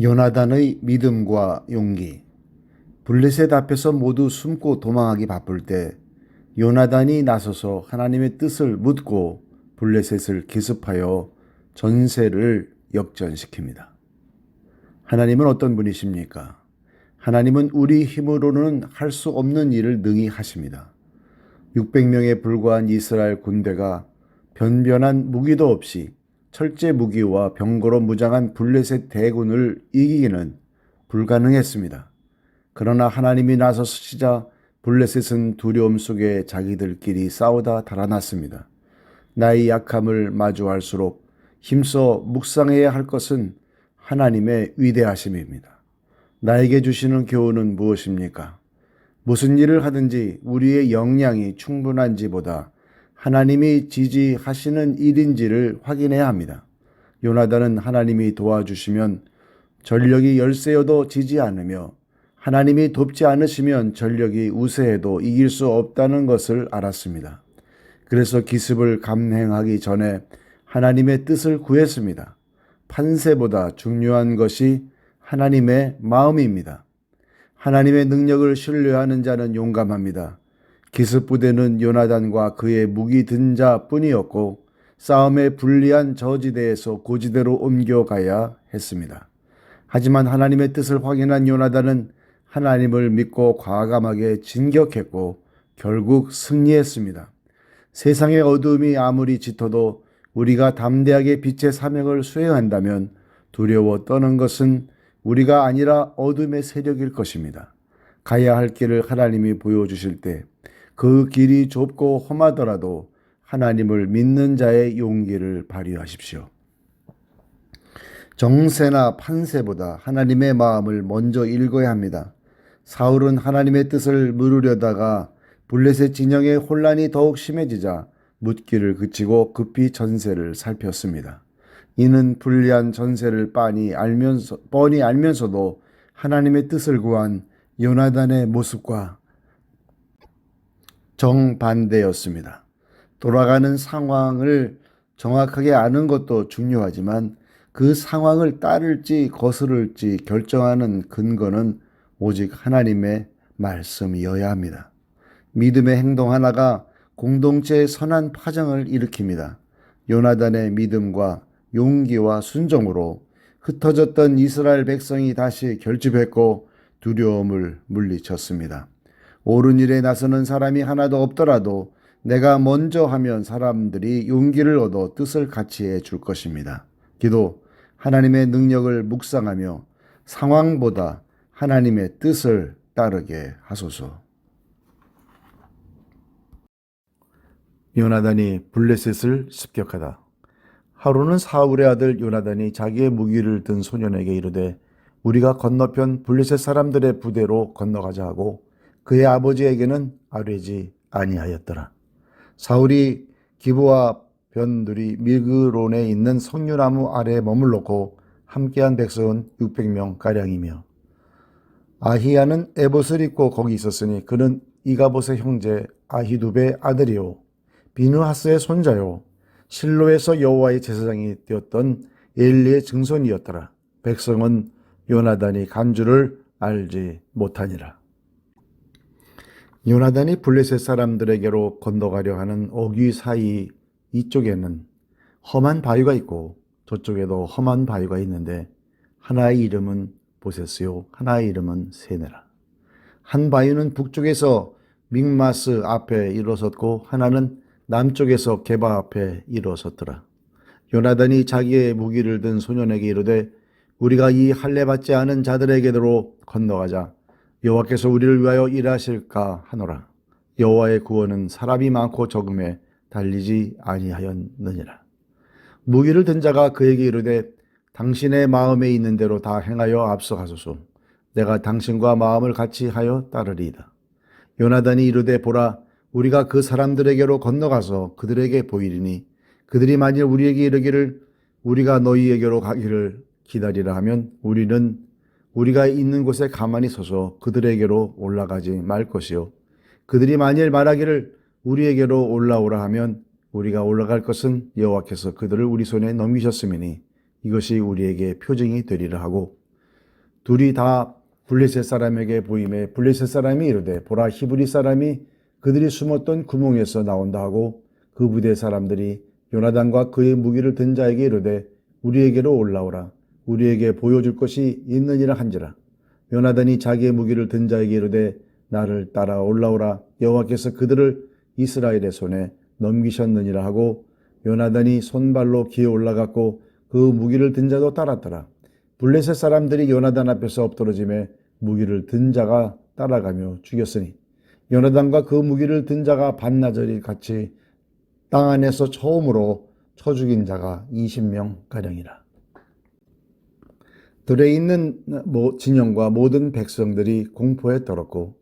요나단의 믿음과 용기. 블레셋 앞에서 모두 숨고 도망하기 바쁠 때 요나단이 나서서 하나님의 뜻을 묻고 블레셋을 기습하여 전세를 역전시킵니다. 하나님은 어떤 분이십니까? 하나님은 우리 힘으로는 할 수 없는 일을 능히 하십니다. 600명에 불과한 이스라엘 군대가 변변한 무기도 없이 철제 무기와 병거로 무장한 블레셋 대군을 이기기는 불가능했습니다. 그러나 하나님이 나서시자 블레셋은 두려움 속에 자기들끼리 싸우다 달아났습니다. 나의 약함을 마주할수록 힘써 묵상해야 할 것은 하나님의 위대하심입니다. 나에게 주시는 교훈은 무엇입니까? 무슨 일을 하든지 우리의 역량이 충분한지보다 하나님이 지지하시는 일인지를 확인해야 합니다. 요나단은 하나님이 도와주시면 전력이 열세여도 지지 않으며 하나님이 돕지 않으시면 전력이 우세해도 이길 수 없다는 것을 알았습니다. 그래서 기습을 감행하기 전에 하나님의 뜻을 구했습니다. 판세보다 중요한 것이 하나님의 마음입니다. 하나님의 능력을 신뢰하는 자는 용감합니다. 기습부대는 요나단과 그의 무기 든 자뿐이었고 싸움에 불리한 저지대에서 고지대로 옮겨가야 했습니다. 하지만 하나님의 뜻을 확인한 요나단은 하나님을 믿고 과감하게 진격했고 결국 승리했습니다. 세상의 어두움이 아무리 짙어도 우리가 담대하게 빛의 사명을 수행한다면 두려워 떠는 것은 우리가 아니라 어둠의 세력일 것입니다. 가야 할 길을 하나님이 보여주실 때 그 길이 좁고 험하더라도 하나님을 믿는 자의 용기를 발휘하십시오. 정세나 판세보다 하나님의 마음을 먼저 읽어야 합니다. 사울은 하나님의 뜻을 물으려다가 블레셋 진영의 혼란이 더욱 심해지자 묻기를 그치고 급히 전세를 살폈습니다. 이는 불리한 전세를 뻔히 알면서도 하나님의 뜻을 구한 요나단의 모습과 정반대였습니다. 돌아가는 상황을 정확하게 아는 것도 중요하지만 그 상황을 따를지 거스를지 결정하는 근거는 오직 하나님의 말씀이어야 합니다. 믿음의 행동 하나가 공동체의 선한 파장을 일으킵니다. 요나단의 믿음과 용기와 순종으로 흩어졌던 이스라엘 백성이 다시 결집했고 두려움을 물리쳤습니다. 옳은 일에 나서는 사람이 하나도 없더라도 내가 먼저 하면 사람들이 용기를 얻어 뜻을 같이 해 줄 것입니다. 기도, 하나님의 능력을 묵상하며 상황보다 하나님의 뜻을 따르게 하소서. 요나단이 블레셋을 습격하다. 하루는 사울의 아들 요나단이 자기의 무기를 든 소년에게 이르되 우리가 건너편 블레셋 사람들의 부대로 건너가자 하고 그의 아버지에게는 아뢰지 아니하였더라. 사울이 기브와 변두리 미그론에 있는 석류나무 아래에 머물렀고 함께한 백성은 600명 가량이며 아히야는 에봇을 입고 거기 있었으니 그는 이가봇의 형제 아히두베의 아들이요 비느하스의 손자요 실로에서 여호와의 제사장이 되었던 엘리의 증손이었더라. 백성은 요나단이 간 줄을 알지 못하니라. 요나단이 블레셋 사람들에게로 건너가려 하는 어귀 사이 이쪽에는 험한 바위가 있고 저쪽에도 험한 바위가 있는데 하나의 이름은 보세스요 하나의 이름은 세네라. 한 바위는 북쪽에서 믹마스 앞에 일어섰고 하나는 남쪽에서 게바 앞에 일어섰더라. 요나단이 자기의 무기를 든 소년에게 이르되 우리가 이 할례 받지 않은 자들에게로 건너가자. 여호와께서 우리를 위하여 일하실까 하노라. 여호와의 구원은 사람이 많고 적음에 달리지 아니하였느니라. 무기를 든 자가 그에게 이르되 당신의 마음에 있는 대로 다 행하여 앞서가소서. 내가 당신과 마음을 같이 하여 따르리이다. 요나단이 이르되 보라 우리가 그 사람들에게로 건너가서 그들에게 보이리니 그들이 만일 우리에게 이르기를 우리가 너희에게로 가기를 기다리라 하면 우리는 우리가 있는 곳에 가만히 서서 그들에게로 올라가지 말 것이요 그들이 만일 말하기를 우리에게로 올라오라 하면 우리가 올라갈 것은 여호와께서 그들을 우리 손에 넘기셨음이니 이것이 우리에게 표징이 되리라 하고 둘이 다 블레셋 사람에게 보임에 블레셋 사람이 이르되 보라 히브리 사람이 그들이 숨었던 구멍에서 나온다 하고 그 부대 사람들이 요나단과 그의 무기를 든 자에게 이르되 우리에게로 올라오라 우리에게 보여줄 것이 있느니라 한지라. 요나단이 자기의 무기를 든 자에게 이르되 나를 따라 올라오라 여호와께서 그들을 이스라엘의 손에 넘기셨느니라 하고 요나단이 손발로 기어 올라갔고 그 무기를 든 자도 따랐더라. 블레셋 사람들이 요나단 앞에서 엎드러짐에 무기를 든 자가 따라가며 죽였으니 요나단과 그 무기를 든 자가 반나절이 같이 땅 안에서 처음으로 쳐 죽인 자가 20명가량이라. 들에 있는 진영과 모든 백성들이 공포에 떨었고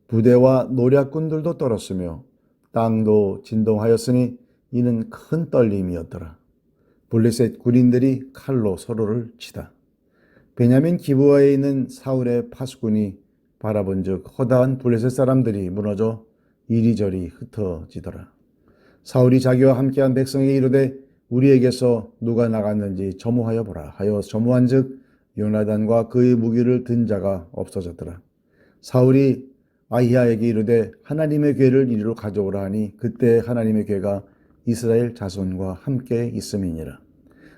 부대와 노략군들도 떨었으며 땅도 진동하였으니 이는 큰 떨림이었더라. 블레셋 군인들이 칼로 서로를 치다. 베냐민 기브아에 있는 사울의 파수꾼이 바라본즉 허다한 블레셋 사람들이 무너져 이리저리 흩어지더라. 사울이 자기와 함께한 백성에게 이르되 우리에게서 누가 나갔는지 점호하여 보라 하여 점호한즉 요나단과 그의 무기를 든 자가 없어졌더라. 사울이 아히야에게 이르되 하나님의 궤를 이리로 가져오라 하니 그때 하나님의 궤가 이스라엘 자손과 함께 있음이니라.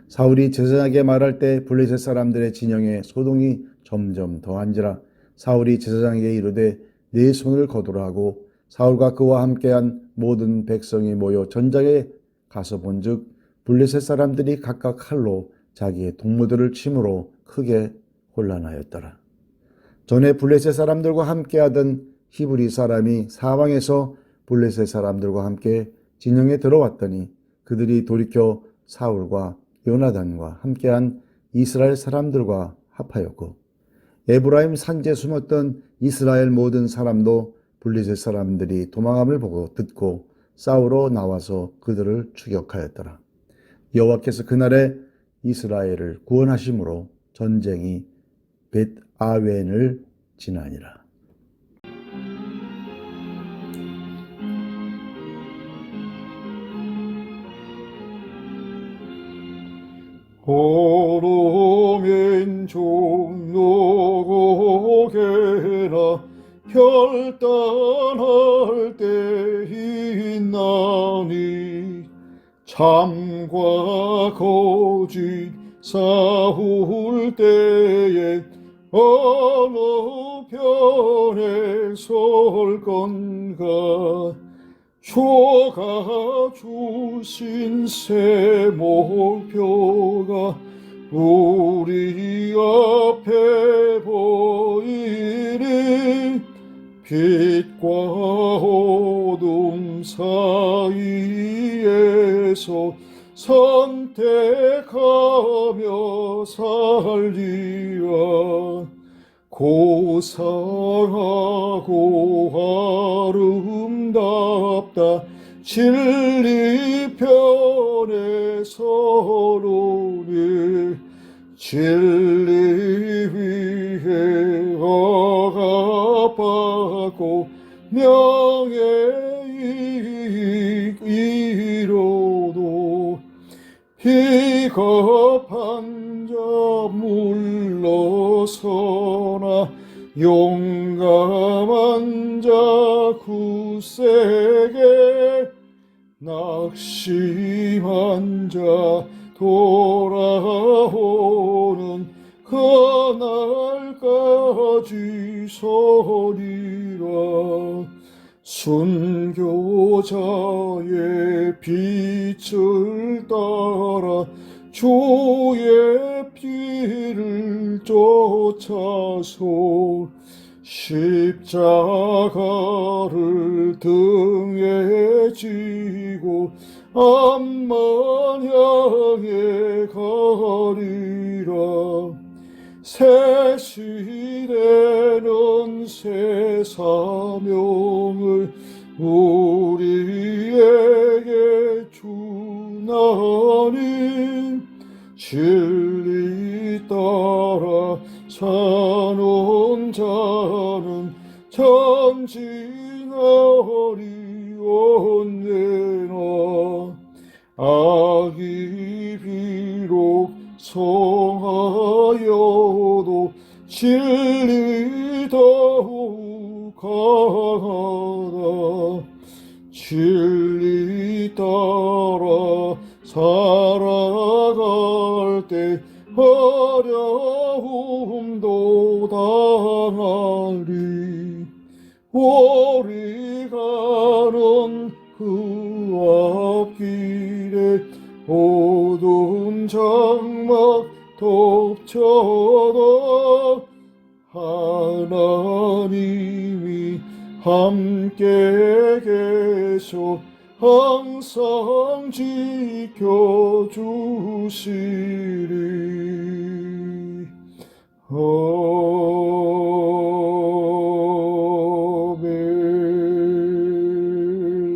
사울이 제사장에게 말할 때 블레셋 사람들의 진영에 소동이 점점 더한지라. 사울이 제사장에게 이르되 네 손을 거두라 하고 사울과 그와 함께한 모든 백성이 모여 전장에 가서 본즉 블레셋 사람들이 각각 칼로 자기의 동무들을 침으로 크게 혼란하였더라. 전에 블레셋 사람들과 함께하던 히브리 사람이 사방에서 블레셋 사람들과 함께 진영에 들어왔더니 그들이 돌이켜 사울과 요나단과 함께한 이스라엘 사람들과 합하였고 에브라임 산지에 숨었던 이스라엘 모든 사람도 블레셋 사람들이 도망함을 보고 듣고 싸우러 나와서 그들을 추격하였더라. 여호와께서 그날에 이스라엘을 구원하심으로 전쟁이 벳아웬을 지나니라. 오로멘 종로고개라 결단할 때 있나니 참과 거짓 싸울 때에 어느 편에 설 건가 주가 주신 새 목표가 우리 앞에 보이니 빛과 어둠 사이에서 선택하며 살리라. 고상하고 아름답다 진리 편에 서로를 진리 위에 억압받고 명예 이익이로도 비겁한 자 물러서나 용감한 자 굳세게 낙심한 자 돌아오는 그날까지 서리라. 순교자의 빛을 따라 주의 피를 쫓아서 십자가를 등에 지고 암만 향해 가리라. 새 시대는 새 사명을 우리에게 주나니 진리 따라 사는 자는 전진하리 언제나. 악이 비록 성하여도 진리 더욱 가라 진리 따라 살아갈 때 어려움도 당하리 오리 가는 그 앞길에 어두운 장막 덮쳐도 하나님이 함께 계셔 항상 지켜주시리